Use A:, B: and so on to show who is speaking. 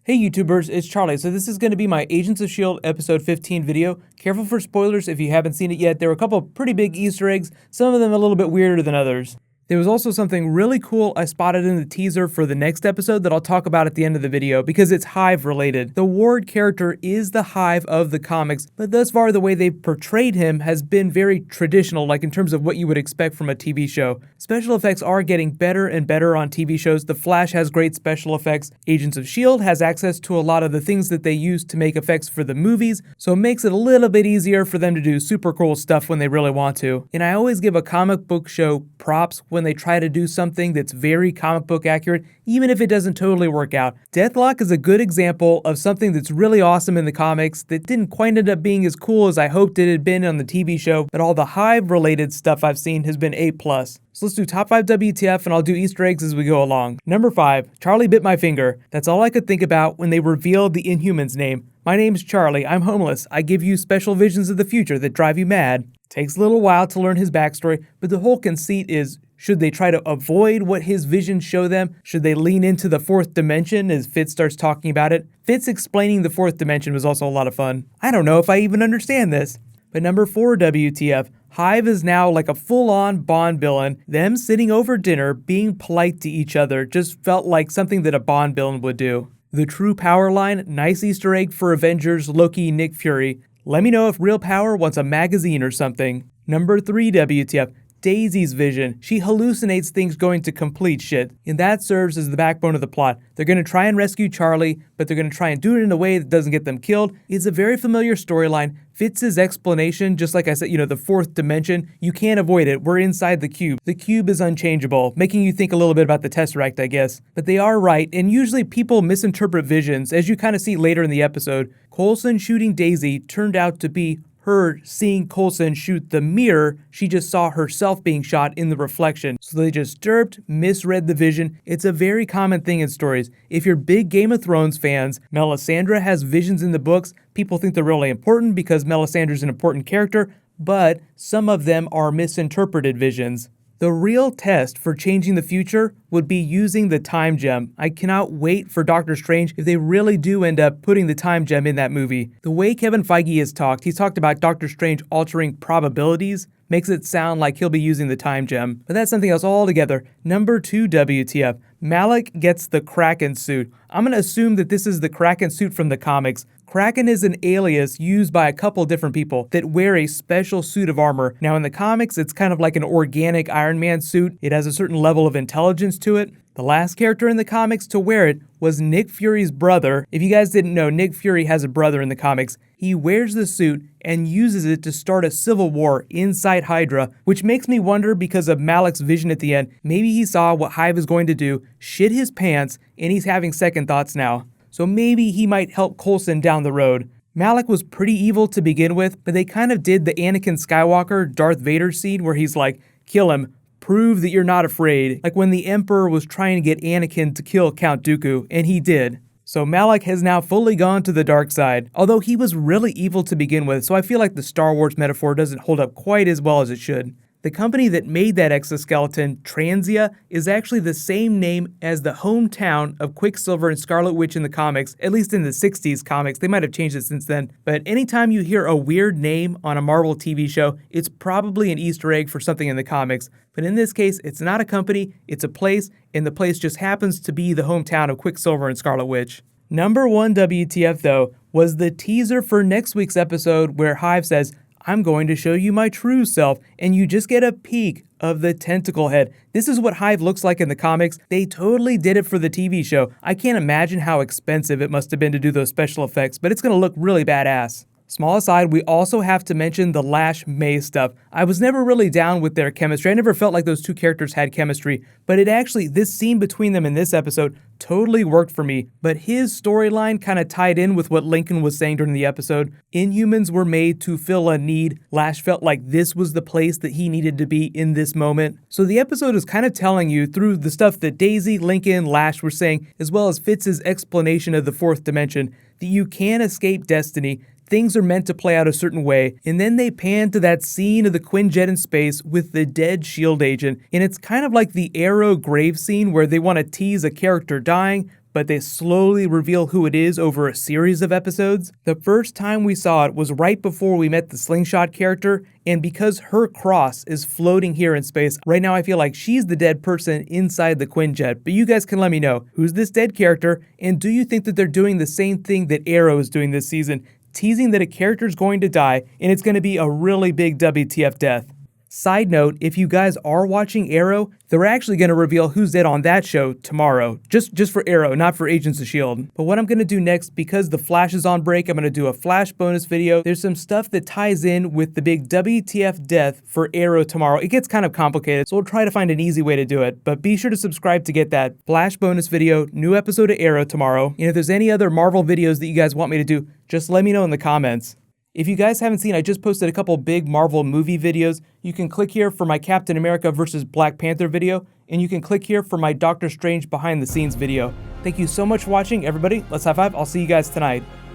A: Hey YouTubers, it's Charlie. So this is going to be my Agents of S.H.I.E.L.D. episode 15 video. Careful for spoilers if you haven't seen it yet. There were a couple pretty big Easter eggs, some of them a little bit weirder than others. There was also something really cool I spotted in the teaser for the next episode that I'll talk about at the end of the video because it's Hive related. The Ward character is the Hive of the comics, but thus far the way they've portrayed him has been very traditional, like in terms of what you would expect from a TV show. Special effects are getting better and better on TV shows. The Flash has great special effects. Agents of S.H.I.E.L.D. has access to a lot of the things that they use to make effects for the movies, so it makes it a little bit easier for them to do super cool stuff when they really want to. And I always give a comic book show props when they try to do something that's very comic book accurate, even if it doesn't totally work out. Deathlock is a good example of something that's really awesome in the comics that didn't quite end up being as cool as I hoped it had been on the TV show, but all the Hive-related stuff I've seen has been A+. So let's do top 5 WTF and I'll do Easter eggs as we go along. Number 5, Charlie bit my finger. That's all I could think about when they revealed the Inhumans name. My name's Charlie, I'm homeless. I give you special visions of the future that drive you mad. Takes a little while to learn his backstory, but the whole conceit is, should they try to avoid what his visions show them? Should they lean into the fourth dimension as Fitz starts talking about it? Fitz explaining the fourth dimension was also a lot of fun. I don't know if I even understand this. But number 4 WTF, Hive is now like a full-on Bond villain. Them sitting over dinner, being polite to each other, just felt like something that a Bond villain would do. The True Power line, nice Easter egg for Avengers, Loki, Nick Fury. Let me know if Real Power wants a magazine or something. Number 3 WTF, Daisy's vision. She hallucinates things going to complete shit, and that serves as the backbone of the plot. They're going to try and rescue Charlie, but they're going to try and do it in a way that doesn't get them killed. It's a very familiar storyline. Fitz's explanation, just like I said, the fourth dimension, you can't avoid it. We're inside the cube. The cube is unchangeable, making you think a little bit about the Tesseract, I guess. But they are right, and usually people misinterpret visions, as you kind of see later in the episode. Coulson shooting Daisy turned out to be her seeing Coulson shoot the mirror. She just saw herself being shot in the reflection. So they just derped, misread the vision. It's a very common thing in stories. If you're big Game of Thrones fans, Melisandre has visions in the books. People think they're really important because Melisandre's an important character, but some of them are misinterpreted visions. The real test for changing the future would be using the time gem. I cannot wait for Doctor Strange if they really do end up putting the time gem in that movie. The way Kevin Feige has talked, he's talked about Doctor Strange altering probabilities, makes it sound like he'll be using the time gem. But that's something else altogether. Number 2 WTF, Malik gets the Kraken suit. I'm going to assume that this is the Kraken suit from the comics. Kraken is an alias used by a couple different people that wear a special suit of armor. Now in the comics, it's kind of like an organic Iron Man suit. It has a certain level of intelligence to it. The last character in the comics to wear it was Nick Fury's brother. If you guys didn't know, Nick Fury has a brother in the comics. He wears the suit and uses it to start a civil war inside Hydra, which makes me wonder because of Malik's vision at the end. Maybe he saw what Hive is going to do, shit his pants, and he's having second thoughts now. So maybe he might help Coulson down the road. Malik was pretty evil to begin with, but they kind of did the Anakin Skywalker Darth Vader scene where he's like, kill him, prove that you're not afraid. Like when the Emperor was trying to get Anakin to kill Count Dooku, and he did. So Malik has now fully gone to the dark side, although he was really evil to begin with, so I feel like the Star Wars metaphor doesn't hold up quite as well as it should. The company that made that exoskeleton, Transia, is actually the same name as the hometown of Quicksilver and Scarlet Witch in the comics, at least in the 60s comics. They might have changed it since then. But anytime you hear a weird name on a Marvel TV show, it's probably an Easter egg for something in the comics. But in this case, it's not a company, it's a place, and the place just happens to be the hometown of Quicksilver and Scarlet Witch. Number 1 WTF, though, was the teaser for next week's episode where Hive says, I'm going to show you my true self, and you just get a peek of the tentacle head. This is what Hive looks like in the comics. They totally did it for the TV show. I can't imagine how expensive it must have been to do those special effects, but it's going to look really badass. Small aside, we also have to mention the Lash May stuff. I was never really down with their chemistry. I never felt like those two characters had chemistry, but this scene between them in this episode totally worked for me. But his storyline kind of tied in with what Lincoln was saying during the episode. Inhumans were made to fill a need. Lash felt like this was the place that he needed to be in this moment. So the episode is kind of telling you through the stuff that Daisy, Lincoln, Lash were saying, as well as Fitz's explanation of the fourth dimension, that you can't escape destiny. Things are meant to play out a certain way, and then they pan to that scene of the Quinjet in space with the dead S.H.I.E.L.D. agent, and it's kind of like the Arrow grave scene where they want to tease a character dying, but they slowly reveal who it is over a series of episodes. The first time we saw it was right before we met the Slingshot character, and because her cross is floating here in space, right now I feel like she's the dead person inside the Quinjet. But you guys can let me know, who's this dead character, and do you think that they're doing the same thing that Arrow is doing this season, teasing that a character's going to die, and it's going to be a really big WTF death? Side note, if you guys are watching Arrow, they're actually going to reveal who's dead on that show tomorrow. Just for Arrow, not for Agents of S.H.I.E.L.D. But what I'm going to do next, because the Flash is on break, I'm going to do a Flash bonus video. There's some stuff that ties in with the big WTF death for Arrow tomorrow. It gets kind of complicated, so we'll try to find an easy way to do it. But be sure to subscribe to get that Flash bonus video, new episode of Arrow tomorrow. And if there's any other Marvel videos that you guys want me to do, just let me know in the comments. If you guys haven't seen, I just posted a couple big Marvel movie videos. You can click here for my Captain America vs. Black Panther video, and you can click here for my Doctor Strange behind the scenes video. Thank you so much for watching, everybody. Let's high five. I'll see you guys tonight.